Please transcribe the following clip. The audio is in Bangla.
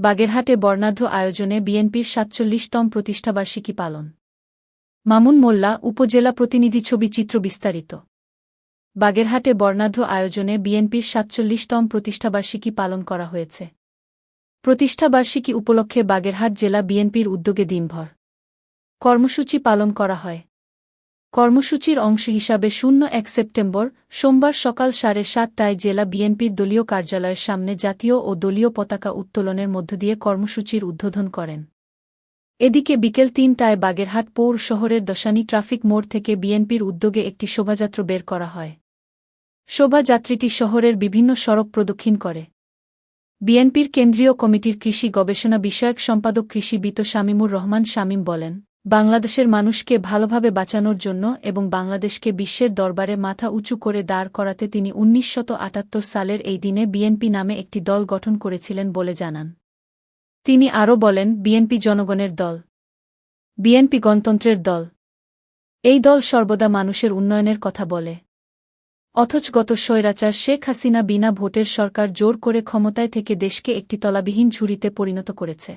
বাগেরহাটে বর্ণাঢ্য আয়োজনে বিএনপির ৪৭তম প্রতিষ্ঠাবার্ষিকী পালন। মামুন মোল্লা, উপজেলা প্রতিনিধি। ছবি চিত্র বিস্তারিত। বাগেরহাটে বর্ণাঢ্য আয়োজনে বিএনপির ৪৭তম প্রতিষ্ঠাবার্ষিকী পালন করা হয়েছে। প্রতিষ্ঠাবার্ষিকী উপলক্ষে বাগেরহাট জেলা বিএনপির উদ্যোগে দিনভর কর্মসূচি পালন করা হয়। কর্মসূচির অংশ হিসাবে ০১ সেপ্টেম্বর সোমবার সকাল ৭:৩০টায় জেলা বিএনপির দলীয় কার্যালয়ের সামনে জাতীয় ও দলীয় পতাকা উত্তোলনের মধ্য দিয়ে কর্মসূচির উদ্বোধন করেন। এদিকে বিকেল ৩টায় বাগেরহাট পৌর শহরের দশানী ট্রাফিক মোড় থেকে বিএনপির উদ্যোগে একটি শোভাযাত্রা বের করা হয়। শোভাযাত্রীটি শহরের বিভিন্ন সড়ক প্রদক্ষিণ করে। বিএনপির কেন্দ্রীয় কমিটির কৃষি গবেষণা বিষয়ক সম্পাদক কৃষিবিদ শামীমুর রহমান শামীম বলেন, বাংলাদেশের মানুষকে ভালোভাবে বাঁচানোর জন্য এবং বাংলাদেশকে বিশ্বের দরবারে মাথা উঁচু করে দাঁড় করাতে তিনি ১৯৭৮ সালের এই দিনে বিএনপি নামে একটি দল গঠন করেছিলেন বলে জানান। তিনি আরও বলেন, বিএনপি জনগণের দল, বিএনপি গণতন্ত্রের দল। এই দল সর্বদা মানুষের উন্নয়নের কথা বলে। অথচ গত স্বৈরাচার শেখ হাসিনা বিনা ভোটের সরকার জোর করে ক্ষমতায় থেকে দেশকে একটি তলাবিহীন ঝুড়িতে পরিণত করেছে।